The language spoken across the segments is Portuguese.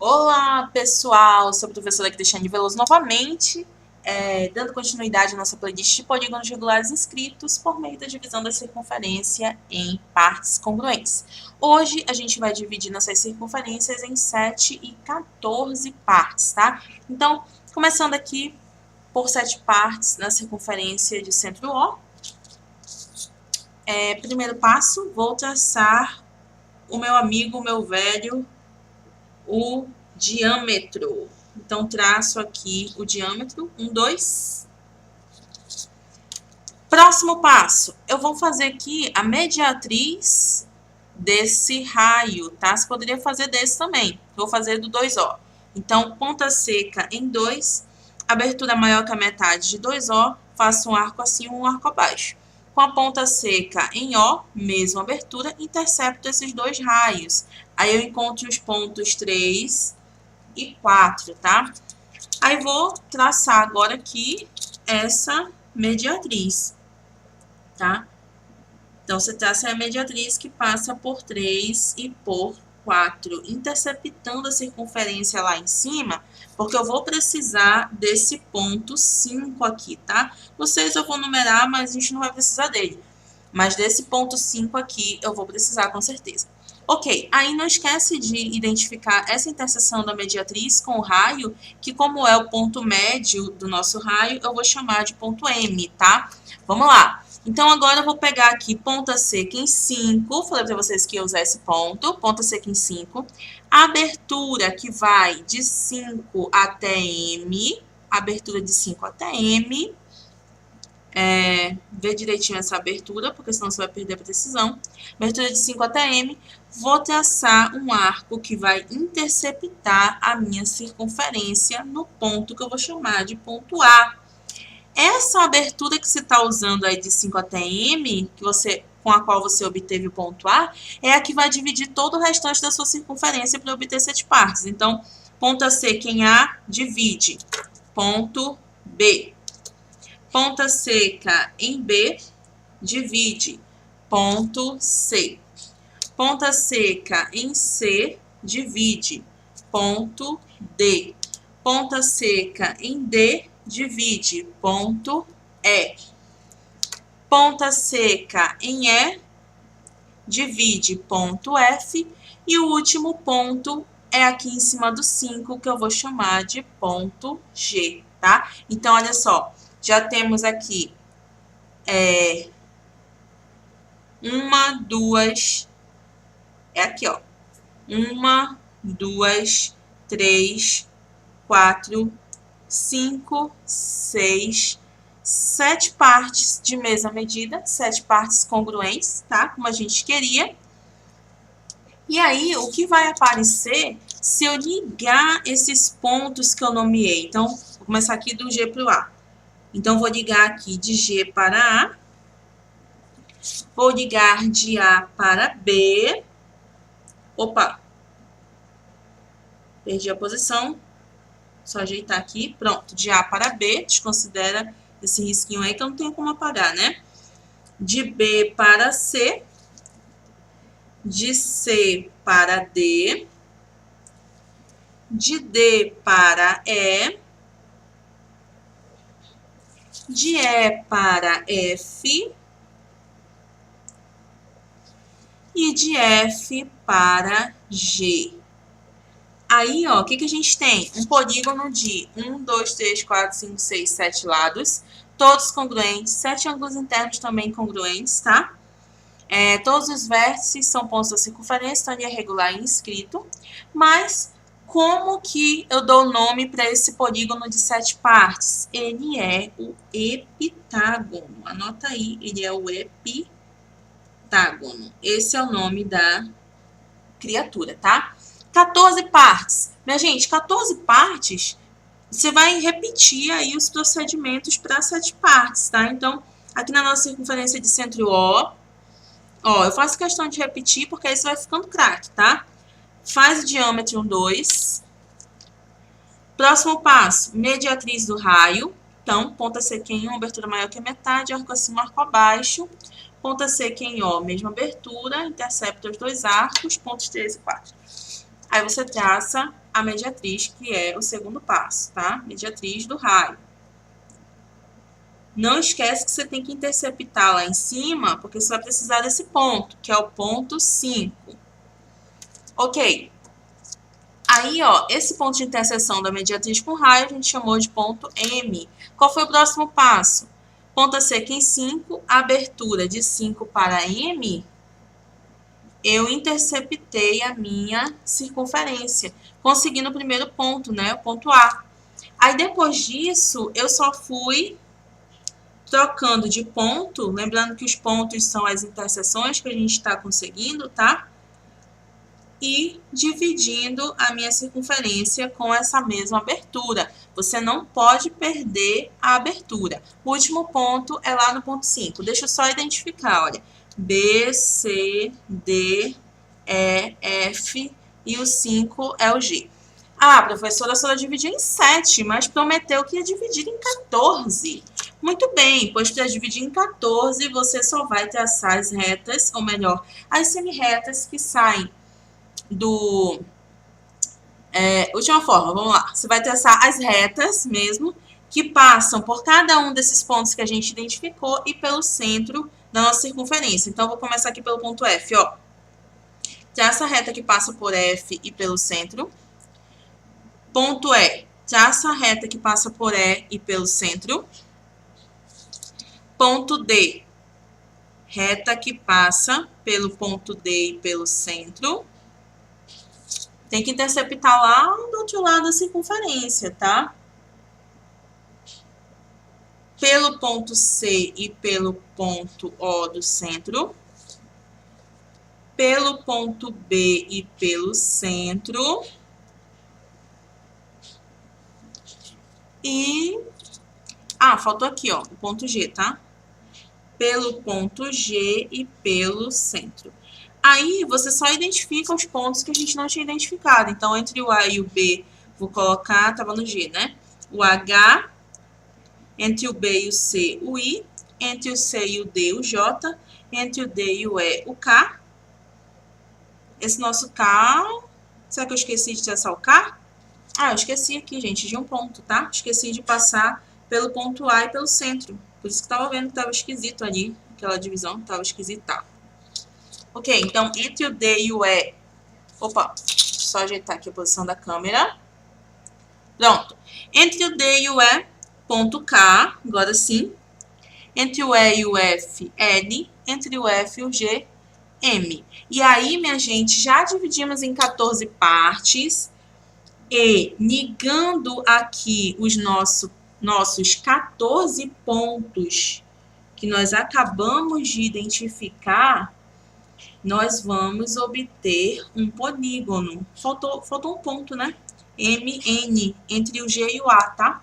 Olá, pessoal! Sou a professora Cristiane Veloso novamente, dando continuidade à nossa playlist de polígonos regulares inscritos por meio da divisão da circunferência em partes congruentes. Hoje, a gente vai dividir nossas circunferências em 7 e 14 partes, tá? Então, começando aqui por 7 partes na circunferência de centro O. Primeiro passo, vou traçar o meu amigo, o meu velho, o diâmetro. Então, traço aqui o diâmetro, 1, 2. Próximo passo, eu vou fazer aqui a mediatriz desse raio, tá? Você poderia fazer desse também. Vou fazer do 2O. Então, ponta seca em 2, abertura maior que a metade de 2O, faço um arco assim, um arco abaixo. Com a ponta seca em O, mesma abertura, intercepto esses dois raios. Aí eu encontro os pontos 3 e 4, tá? Aí vou traçar agora aqui essa mediatriz, tá? Então, você traça a mediatriz que passa por 3 e por 4, interceptando a circunferência lá em cima, porque eu vou precisar desse ponto 5 aqui, tá? No 6 eu vou numerar, mas a gente não vai precisar dele. Mas desse ponto 5 aqui eu vou precisar com certeza. Ok, aí não esquece de identificar essa interseção da mediatriz com o raio, que como é o ponto médio do nosso raio, eu vou chamar de ponto M, tá? Vamos lá. Então, agora eu vou pegar aqui ponta seca em 5, falei para vocês que ia usar esse ponto, ponta seca em 5, abertura que vai de 5 até M, abertura de 5 até M, ver direitinho essa abertura, porque senão você vai perder a precisão, abertura de 5 até M, vou traçar um arco que vai interceptar a minha circunferência no ponto que eu vou chamar de ponto A. Essa abertura que você está usando aí de 5 até M, com a qual você obteve o ponto A, é a que vai dividir todo o restante da sua circunferência para obter 7 partes. Então, ponta seca em A divide ponto B. Ponta seca em B divide ponto C. Ponta seca em C divide ponto D. Ponta seca em D divide ponto E. Ponta seca em E divide ponto F. E o último ponto é aqui em cima do 5, que eu vou chamar de ponto G, tá? Então, olha só, já temos aqui 1, 2, aqui, ó. 1, 2, 3, 4, 5, 6, 7 partes de mesma medida, 7 partes congruentes, tá? Como a gente queria. E aí, o que vai aparecer se eu ligar esses pontos que eu nomeei? Então, vou começar aqui do G para o A. Então, vou ligar aqui de G para A. Vou ligar de A para B. Opa! Perdi a posição. Só ajeitar aqui. Pronto. De A para B. Desconsidera esse risquinho aí que eu não tenho como apagar, né? De B para C. De C para D. De D para E. De E para F. E de F para G. Aí, ó, o que a gente tem? Um polígono de 1, 2, 3, 4, 5, 6, 7 lados, todos congruentes, 7 ângulos internos também congruentes, tá? Todos os vértices são pontos da circunferência, então ele é regular e inscrito. Mas, como que eu dou nome para esse polígono de 7 partes? Ele é o epitágono. Anota aí, ele é o epitágono. Esse é o nome da criatura, tá? 14 partes. Minha gente, 14 partes, você vai repetir aí os procedimentos para 7 partes, tá? Então, aqui na nossa circunferência de centro O, ó, eu faço questão de repetir porque aí você vai ficando craque, tá? Faz o diâmetro 2. Próximo passo, mediatriz do raio. Então, ponta seca em 1, abertura maior que a metade, arco acima, arco abaixo. Ponta seca em O, mesma abertura, intercepta os dois arcos, pontos 3 e 4. Aí você traça a mediatriz, que é o segundo passo, tá? Mediatriz do raio. Não esquece que você tem que interceptar lá em cima, porque você vai precisar desse ponto, que é o ponto 5. Ok. Aí, ó, esse ponto de interseção da mediatriz com raio a gente chamou de ponto M. Qual foi o próximo passo? Ponta seca em 5, abertura de 5 para M, eu interceptei a minha circunferência, conseguindo o primeiro ponto, né, o ponto A. Aí, depois disso, eu só fui trocando de ponto, lembrando que os pontos são as interseções que a gente está conseguindo, tá? E dividindo a minha circunferência com essa mesma abertura. Você não pode perder a abertura. O último ponto é lá no ponto 5. Deixa eu só identificar, olha. B, C, D, E, F e o 5 é o G. Ah, professora, a senhora dividiu em 7, mas prometeu que ia dividir em 14. Muito bem, pois para dividir em 14, você só vai traçar as retas, ou melhor, as semi-retas que saem do... última forma, vamos lá. Você vai traçar as retas mesmo, que passam por cada um desses pontos que a gente identificou e pelo centro da nossa circunferência. Então, eu vou começar aqui pelo ponto F, ó. Traça a reta que passa por F e pelo centro. Ponto E, traça a reta que passa por E e pelo centro. Ponto D, reta que passa pelo ponto D e pelo centro. Tem que interceptar lá do outro lado da circunferência, tá? Pelo ponto C e pelo ponto O do centro. Pelo ponto B e pelo centro. E... ah, faltou aqui, ó, o ponto G, tá? Pelo ponto G e pelo centro. Aí, você só identifica os pontos que a gente não tinha identificado. Então, entre o A e o B, vou colocar, tava no G, né? O H, entre o B e o C, o I, entre o C e o D, o J, entre o D e o E, o K. Esse nosso K, será que eu esqueci de traçar o K? Ah, eu esqueci aqui, gente, de um ponto, tá? Esqueci de passar pelo ponto A e pelo centro. Por isso que tava vendo que tava esquisito ali, aquela divisão tava esquisita. Ok, então, entre o D e o E... opa, só ajeitar aqui a posição da câmera. Pronto. Entre o D e o E, ponto K, agora sim. Entre o E e o F, L. Entre o F e o G, M. E aí, minha gente, já dividimos em 14 partes. E, ligando aqui os nossos 14 pontos que nós acabamos de identificar, nós vamos obter um polígono. Faltou um ponto, né? MN, entre o G e o A, tá?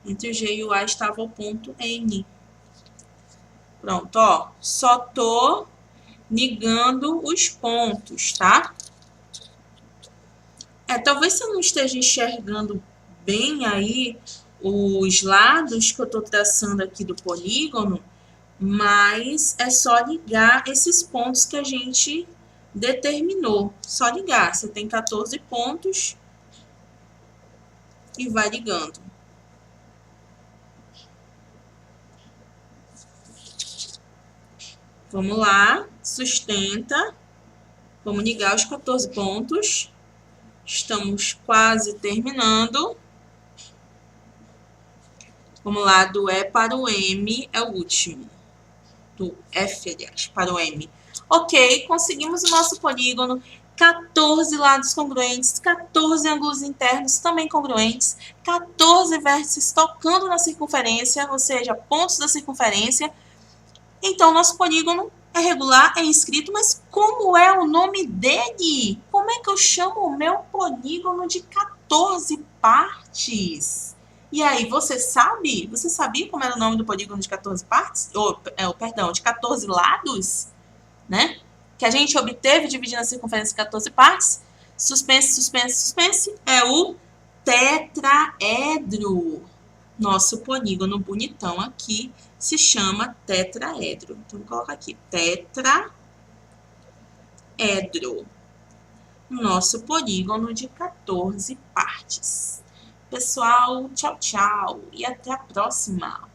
Entre o G e o A estava o ponto N. Pronto, ó. Só tô ligando os pontos, tá? Talvez você não esteja enxergando bem aí os lados que eu tô traçando aqui do polígono, mas é só ligar esses pontos que a gente determinou. Só ligar. Você tem 14 pontos e vai ligando. Vamos lá. Sustenta. Vamos ligar os 14 pontos. Estamos quase terminando. Vamos lá. Do E para o M é o último. Do F, aliás, para o M. Ok, conseguimos o nosso polígono. 14 lados congruentes, 14 ângulos internos também congruentes, 14 vértices tocando na circunferência, ou seja, pontos da circunferência. Então, nosso polígono é regular, é inscrito, mas como é o nome dele? Como é que eu chamo o meu polígono de 14 partes? E aí, você sabe? Você sabia como era o nome do polígono de 14 partes? Perdão, de 14 lados? Né? Que a gente obteve dividindo a circunferência em 14 partes. Suspense, suspense, suspense. É o tetraedro. Nosso polígono bonitão aqui se chama tetraedro. Então, vou colocar aqui, tetraedro. no nosso polígono de 14 partes. Pessoal, tchau, tchau e até a próxima!